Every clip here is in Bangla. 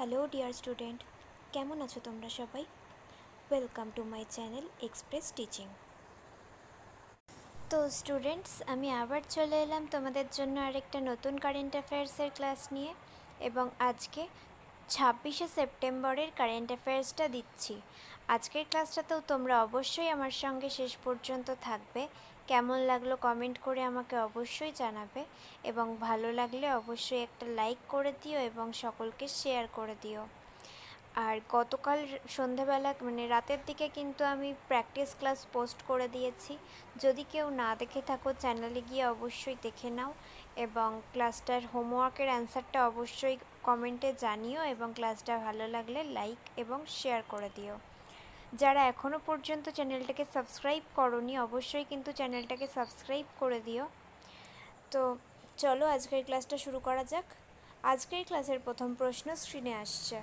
হ্যালো ডিয়ার স্টুডেন্ট, কেমন আছো তোমরা সবাই? Welcome to my channel express teaching. তো স্টুডেন্টস, আমি আবার চলে এলাম তোমাদের জন্য আরেকটা নতুন কারেন্ট অ্যাফেয়ার্সের ক্লাস নিয়ে, এবং আজকে 26শে সেপ্টেম্বরের কারেন্ট অ্যাফেয়ার্সটা দিচ্ছি। আজকের ক্লাসটাতেও তোমরা অবশ্যই আমার সঙ্গে শেষ পর্যন্ত থাকবে। কেমন লাগলো কমেন্ট করে আমাকে অবশ্যই জানাবে, এবং ভালো লাগলে অবশ্যই একটা লাইক করে দিও এবং সকলকে শেয়ার করে দিও। আর গতকাল সন্ধেবেলা রাতের দিকে কিন্তু আমি প্র্যাকটিস ক্লাস পোস্ট করে দিয়েছি। যদি কেউ না দেখে থাকো, চ্যানেলে গিয়ে অবশ্যই দেখে নাও, এবং ক্লাসটার হোমওয়ার্কের অ্যান্সারটা অবশ্যই কমেন্টে জানিও, এবং ক্লাসটা ভালো লাগলে লাইক এবং শেয়ার করে দিও। যারা এখনও পর্যন্ত চ্যানেলটাকে সাবস্ক্রাইব করোনি, অবশ্যই কিন্তু চ্যানেলটাকে সাবস্ক্রাইব করে দিও। তো চলো আজকের ক্লাসটা শুরু করা যাক। আজকের ক্লাসের প্রথম প্রশ্ন স্ক্রিনে আসছে।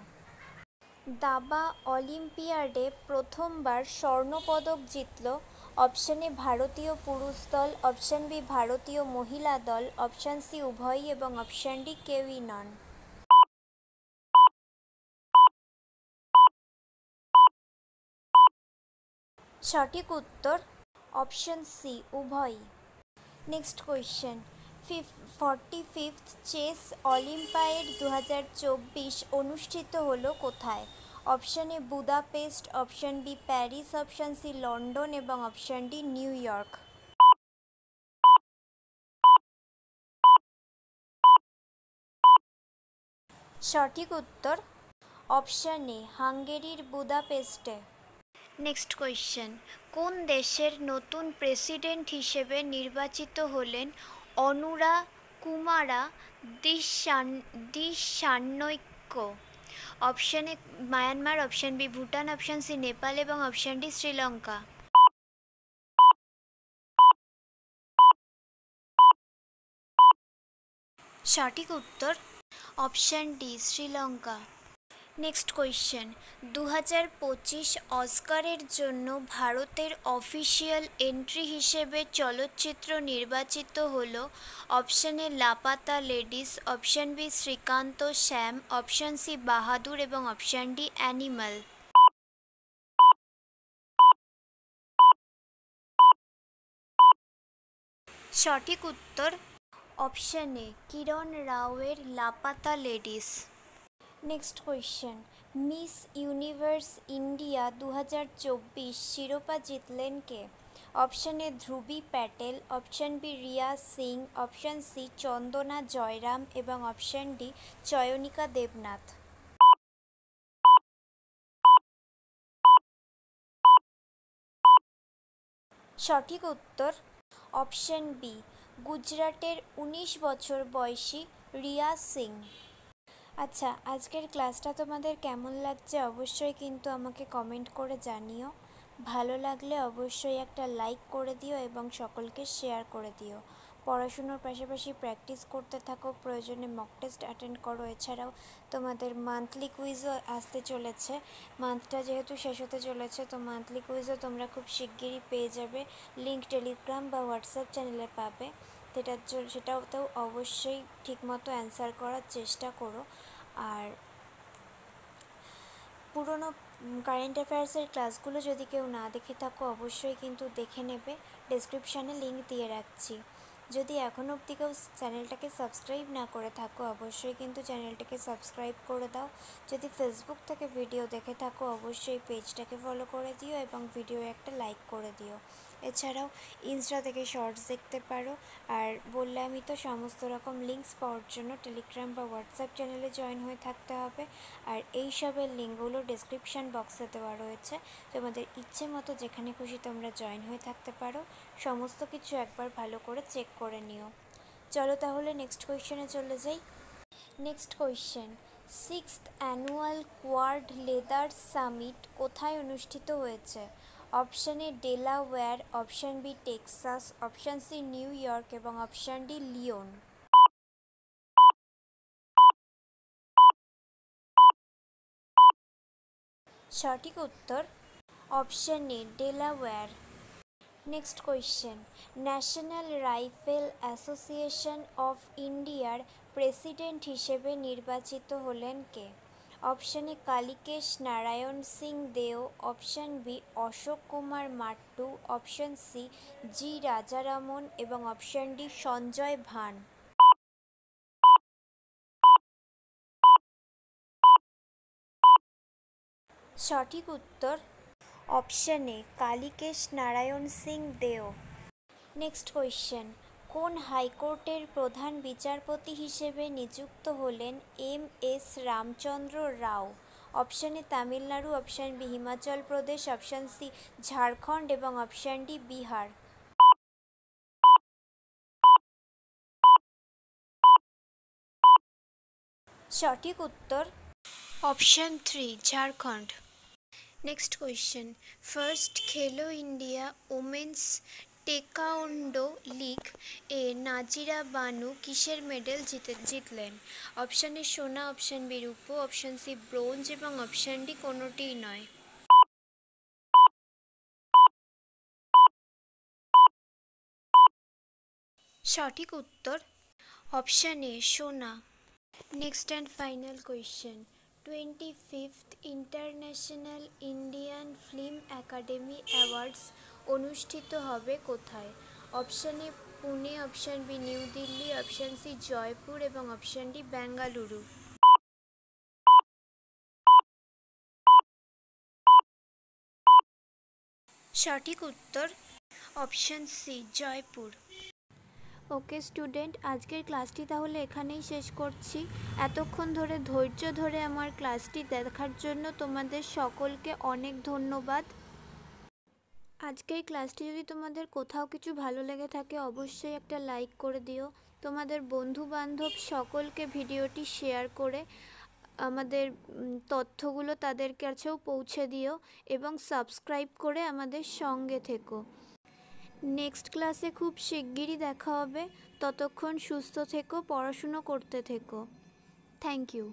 দাবা অলিম্পিয়াডে প্রথমবার স্বর্ণপদক জিতল। অপশন এ ভারতীয় পুরুষ দল, অপশন বি ভারতীয় মহিলা দল, অপশন সি উভয়ই এবং অপশন ডি কেউই নন। সঠিক উত্তর অপশন সি উভয়ই। Next question. 45th chess Olympiad 2024 অনুষ্ঠিত হলো কোথায়? Option A Budapest, option B Paris, option C London এবং অপশন ডি নিউ ইয়র্ক। সঠিক উত্তর অপশন এ হাঙ্গেরির বুদাপেস্টে। Next question. কোন দেশের নতুন প্রেসিডেন্ট হিসেবে নির্বাচিত হলেন Anura Kumara Dissanayake? Option A Myanmar, option B Bhutan, option C Nepal এবং অপশন ডি শ্রীলঙ্কা। সঠিক উত্তর option D Sri Lanka. Next question. 2025 অস্কারের জন্য ভারতের অফিসিয়াল এন্ট্রি হিসেবে চলচ্চিত্র নির্বাচিত হল। Option A Laapataa Ladies, option B Srikanth Shyam, option C Bahadur এবং অপশন ডি অ্যানিমাল। সঠিক উত্তর অপশন এ কিরণ রাওয়ের Laapataa Ladies. Next question. Miss Universe India 2024 শিরোপা জিতলেন কে? Option A Dhruvi Patel, option B Riya Singh, option C Chandana Jayaram এবং অপশন ডি চয়নিকা দেবনাথ। সঠিক উত্তর অপশন বি গুজরাটের 19 বছর বয়সী রিয়া সিং। আচ্ছা, আজকের ক্লাসটা তোমাদের কেমন লাগছে অবশ্যই কিন্তু আমাকে কমেন্ট করে জানিও। ভালো লাগলে অবশ্যই একটা লাইক করে দিও এবং সকলকে শেয়ার করে দিও। পড়াশুনোর পাশাপাশি প্র্যাকটিস করতে থাকো, প্রয়োজনে মক টেস্ট অ্যাটেন্ড করো। এছাড়াও তোমাদের মান্থলি কুইজও আসতে চলেছে। মান্থটা যেহেতু শেষ হতে চলেছে, তো মান্থলি কুইজও তোমরা খুব শিগগিরই পেয়ে যাবে। লিঙ্ক টেলিগ্রাম বা হোয়াটসঅ্যাপ চ্যানেলে পাবে। সেটাতেও অবশ্যই ঠিকমতো অ্যান্সার করার চেষ্টা করো। আর পুরনো কারেন্ট অ্যাফেয়ার্সের ক্লাসগুলো যদি কেউ না দেখে থাকো, অবশ্যই কিন্তু দেখে নেবে। ডেসক্রিপশানে লিঙ্ক দিয়ে রাখছি। যদি এখনও অবধি কেউ চ্যানেলটাকে সাবস্ক্রাইব না করে থাকো, অবশ্যই কিন্তু চ্যানেলটাকে সাবস্ক্রাইব করে দাও। যদি ফেসবুক থেকে ভিডিও দেখে থাকো, অবশ্যই পেজটাকে ফলো করে দিও এবং ভিডিও একটা লাইক করে দিও। এছাড়াও ইনস্টা থেকে শর্টস দেখতে পারো। আর বললে আমি তো সমস্ত রকম লিঙ্কস পাওয়ার জন্য টেলিগ্রাম বা হোয়াটসঅ্যাপ চ্যানেলে জয়েন হয়ে থাকতে হবে। আর এই সবের লিঙ্কগুলো ডেসক্রিপশান বক্সে দেওয়া রয়েছে। তোমাদের ইচ্ছে মতো যেখানে খুশি তোমরা জয়েন হয়ে থাকতে পারো। সমস্ত কিছু একবার ভালো করে চেক করে নিও। চলো তাহলে নেক্সট কোয়েশ্চেনে চলে যাই। Next question. 6th annual Quad leader summit কোথায় অনুষ্ঠিত হয়েছে? Option A Delaware, option B Texas, option C New York এবং অপশন ডি লিওন। সঠিক উত্তর option A Delaware. Next question. National Rifle Association of ইন্ডিয়ার প্রেসিডেন্ট হিসেবে নির্বাচিত হলেন কে? Option A Kalikesh Narayan Singh Deo, option B Ashok Kumar Mattoo, option C G Rajaraman এবং অপশান ডি সঞ্জয় ভান। সঠিক উত্তর অপশান এ কালিকেশ নারায়ণ সিং দেও। নেক্সট কোয়েশ্চেন, কোন হাইকোর্টের প্রধান বিচারপতি হিসেবে নিযুক্ত হলেন M S Ramachandra Rao? Option A Tamil Nadu, option B Himachal Pradesh, option C Jharkhand এবং অপশান ডি বিহার। সঠিক উত্তর option 3 Jharkhand. Next question, first Khelo India women's taekwondo league এ নাজিরা বানু কিসের মেডেল জিতলেন? অপশান এ সোনা, অপশান বি রূপো, অপশান সি ব্রোঞ্জ এবং অপশান ডি কোনোটিই নয়। সঠিক উত্তর অপশান এ সোনা। Next and final question, 25th International Indian Film Academy awards অনুষ্ঠিত হবে কোথায়? Option A Pune, option B New Delhi, option C Jaipur এবং অপশান ডি বেঙ্গালুরু। সঠিক উত্তর option C Jaipur. Okay student, আজকের ক্লাসটি তাহলে এখানেই শেষ করছি। এতক্ষণ ধরে ধৈর্য ধরে আমার ক্লাসটি দেখার জন্য তোমাদের সকলকে অনেক ধন্যবাদ। আজকের ক্লাসটি যদি তোমাদের কোথাও কিছু ভালো লেগে থাকে অবশ্যই একটা লাইক করে দিও। তোমাদের বন্ধু বান্ধব সকলকে ভিডিওটি শেয়ার করে আমাদের তথ্যগুলো তাদের কাছেও পৌঁছে দিও এবং সাবস্ক্রাইব করে আমাদের সঙ্গে থেকো। নেক্সট ক্লাসে খুব শিগগিরই দেখা হবে। ততক্ষণ সুস্থ থেকো, পড়াশুনো করতে থেকো। Thank you.